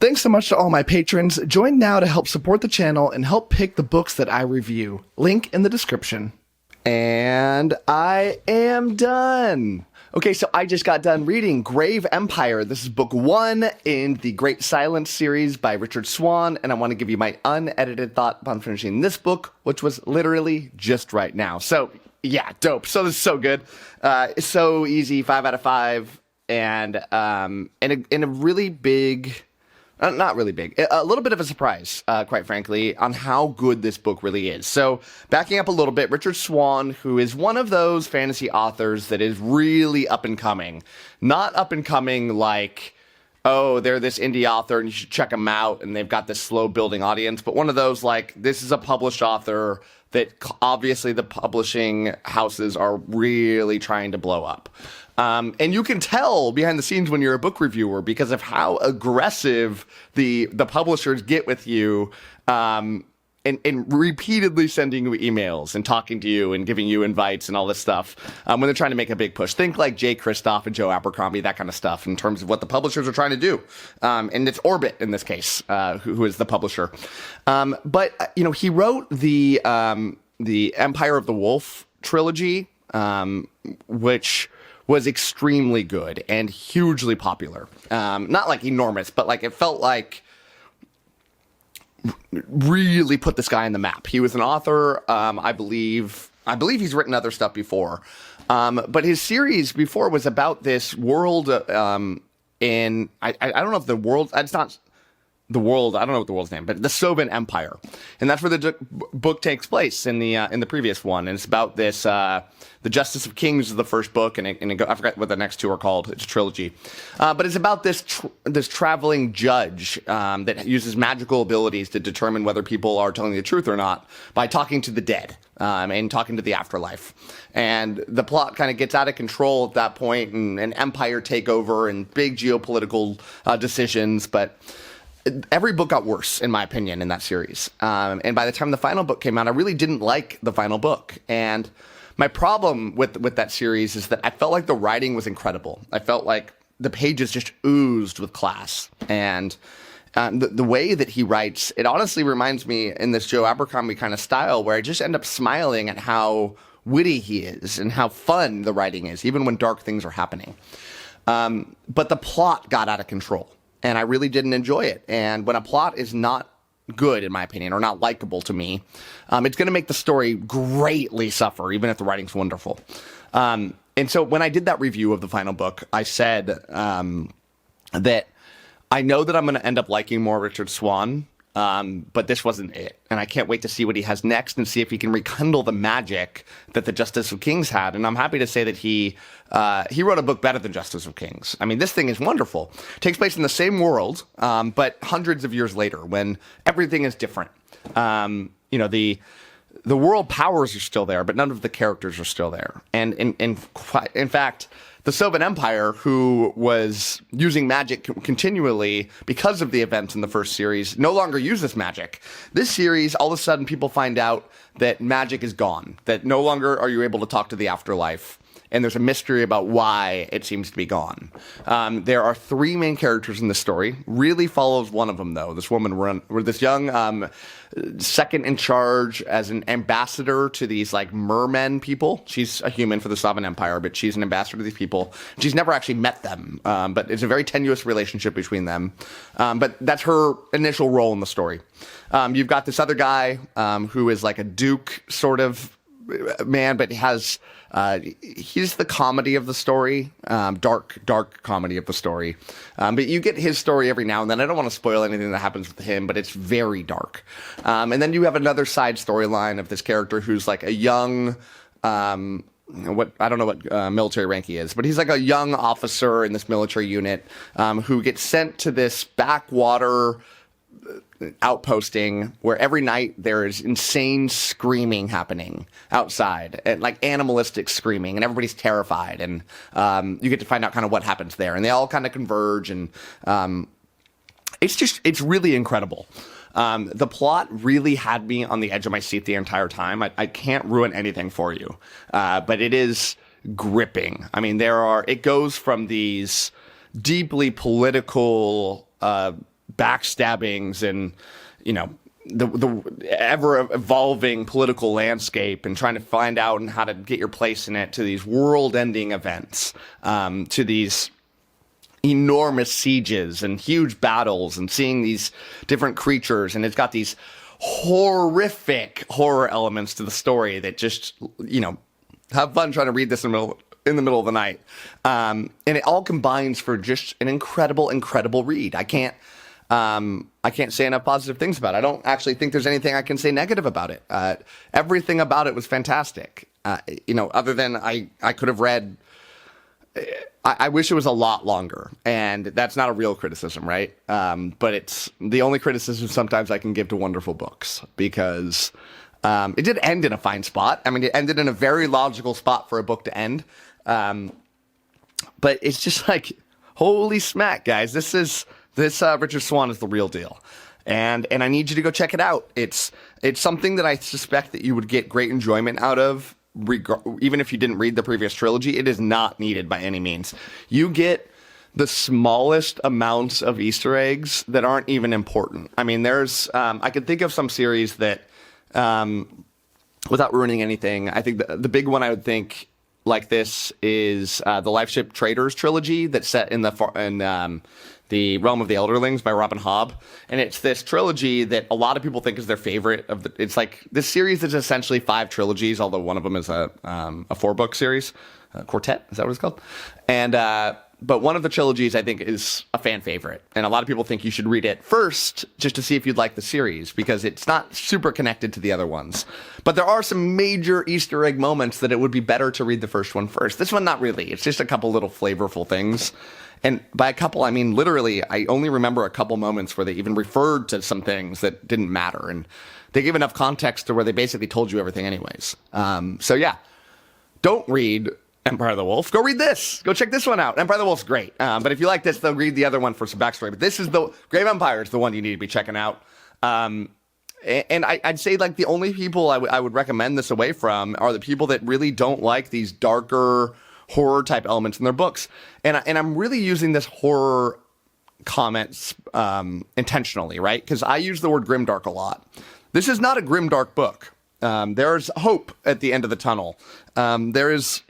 Thanks so much to all my patrons. Join now to help support the channel and help pick the books that I review. Link in the description. And I am done. Okay, so I just got done reading Grave Empire. This is book 1 in the Great Silence series by Richard Swan, and I want to give you my unedited thought on finishing this book, which was literally just right now. So, yeah, dope. So this is so good. It's so easy, 5 out of 5, and in a really big... not really big, a little bit of a surprise, quite frankly, on how good this book really is. So, backing up a little bit, Richard Swan, who is one of those fantasy authors that is really up and coming. Not up and coming like, oh, they're this indie author and you should check them out and they've got this slow building audience, but one of those like, this is a published author that obviously the publishing houses are really trying to blow up. And you can tell behind the scenes when you're a book reviewer because of how aggressive the publishers get with you, and repeatedly sending you emails and talking to you and giving you invites and all this stuff when they're trying to make a big push. Think like J. Kristoff and Joe Abercrombie, that kind of stuff in terms of what the publishers are trying to do. And it's Orbit in this case, who is the publisher. But you know, he wrote the Empire of the Wolf trilogy, which was extremely good and hugely popular. Not like enormous, but like it felt like really put this guy on the map. He was an author, I believe he's written other stuff before. But his series before was about this world I don't know if the world, it's not the world, I don't know what the world's name, but the 𝐶𝐸 Empire. And that's where the book takes place in the previous one. And it's about this, the Justice of Kings is the first book, and I forgot what the next two are called. It's a trilogy. But it's about this traveling judge that uses magical abilities to determine whether people are telling the truth or not by talking to the dead and talking to the afterlife. And the plot kind of gets out of control at that point, and an empire takeover and big geopolitical decisions, but every book got worse, in my opinion, in that series. And by the time the final book came out, I really didn't like the final book. And my problem with that series is that I felt like the writing was incredible. I felt like the pages just oozed with class. And the way that he writes, it honestly reminds me in this Joe Abercrombie kind of style where I just end up smiling at how witty he is and how fun the writing is, even when dark things are happening. But the plot got out of control. And I really didn't enjoy it. And when a plot is not good, in my opinion, or not likable to me, it's going to make the story greatly suffer, even if the writing's wonderful. And so when I did that review of the final book, I said that I know that I'm going to end up liking more Richard Swan, but this wasn't it. And I can't wait to see what he has next and see if he can rekindle the magic that the Justice of Kings had. And I'm happy to say that he wrote a book better than Justice of Kings. I mean, this thing is wonderful. It takes place in the same world, but hundreds of years later when everything is different. You know, the world powers are still there, but none of the characters are still there. And in fact, the 𝐶𝐸 Empire, who was using magic continually because of the events in the first series, no longer uses magic. This series, all of a sudden, people find out that magic is gone, that no longer are you able to talk to the afterlife. And there's a mystery about why it seems to be gone. There are 3 main characters in the story. Really follows one of them, though. This woman, this young second in charge as an ambassador to these like mermen people. She's a human for the 𝐶𝐸 Empire, but she's an ambassador to these people. She's never actually met them, but it's a very tenuous relationship between them. But that's her initial role in the story. You've got this other guy who is like a duke sort of man, but he's the comedy of the story, dark comedy of the story. But you get his story every now and then. I don't want to spoil anything that happens with him, but it's very dark. And then you have another side storyline of this character who's like a young, I don't know what military rank he is, but he's like a young officer in this military unit who gets sent to this backwater outposting where every night there is insane screaming happening outside, and like animalistic screaming, and everybody's terrified, and you get to find out kind of what happens there, and they all kind of converge, and it's really incredible. The plot really had me on the edge of my seat the entire time. I can't ruin anything for you, but it is gripping. I mean, it goes from these deeply political backstabbings and, you know, the ever evolving political landscape and trying to find out and how to get your place in it, to these world ending events, to these enormous sieges and huge battles and seeing these different creatures. And it's got these horrific horror elements to the story that just, you know, have fun trying to read this in the middle of the night. And it all combines for just an incredible read. I can't say enough positive things about it. I don't actually think there's anything I can say negative about it. Everything about it was fantastic. You know, other than I could have read, I wish it was a lot longer, and that's not a real criticism, right? But it's the only criticism sometimes I can give to wonderful books, because it did end in a fine spot. I mean, it ended in a very logical spot for a book to end. But it's just like, holy smack, guys. This Richard Swan is the real deal. And I need you to go check it out. It's something that I suspect that you would get great enjoyment out of, even if you didn't read the previous trilogy. It is not needed by any means. You get the smallest amounts of Easter eggs that aren't even important. I mean, I could think of some series that, without ruining anything, I think the big one I would think like this is the Lifeship Traders trilogy that's set in the Realm of the Elderlings by Robin Hobb. And it's this trilogy that a lot of people think is their favorite it's like this series is essentially 5 trilogies, although one of them is a 4-book series, quartet, is that what it's called? And but one of the trilogies I think is a fan favorite, and a lot of people think you should read it first just to see if you'd like the series, because it's not super connected to the other ones. But there are some major Easter egg moments that it would be better to read the first one first. This one, not really. It's just a couple little flavorful things. And by a couple, I mean literally, I only remember a couple moments where they even referred to some things that didn't matter. And they gave enough context to where they basically told you everything anyways. So yeah, don't read Empire of the Wolf. Go read this. Go check this one out. Empire of the Wolf's great. But if you like this, then read the other one for some backstory. But this is the Grave Empire is the one you need to be checking out. And I'd say like the only people I would recommend this away from are the people that really don't like these darker horror type elements in their books. And I'm really using this horror comments intentionally, right? Because I use the word grimdark a lot. This is not a grimdark book. There's hope at the end of the tunnel. There is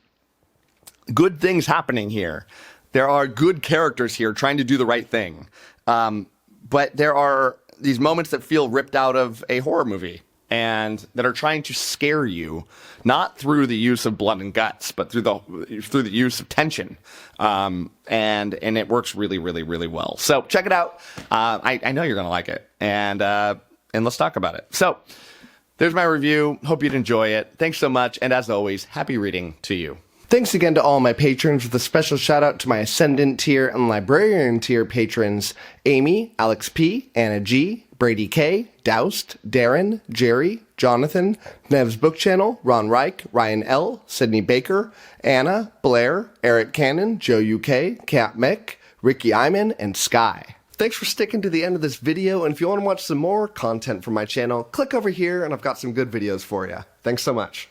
good things happening here. There are good characters here trying to do the right thing. But there are these moments that feel ripped out of a horror movie and that are trying to scare you, not through the use of blood and guts, but through the use of tension. And it works really, really, really well. So check it out. I know you're going to like it. And let's talk about it. So there's my review. Hope you'd enjoy it. Thanks so much. And as always, happy reading to you. Thanks again to all my patrons, with a special shout out to my Ascendant tier and Librarian tier patrons: Amy, Alex P, Anna G, Brady K, Doust, Darren, Jerry, Jonathan, Nev's Book Channel, Ron Reich, Ryan L, Sydney Baker, Anna, Blair, Eric Cannon, Joe UK, Kat Mick, Ricky Iman, and Sky. Thanks for sticking to the end of this video, and if you want to watch some more content from my channel, click over here and I've got some good videos for you. Thanks so much.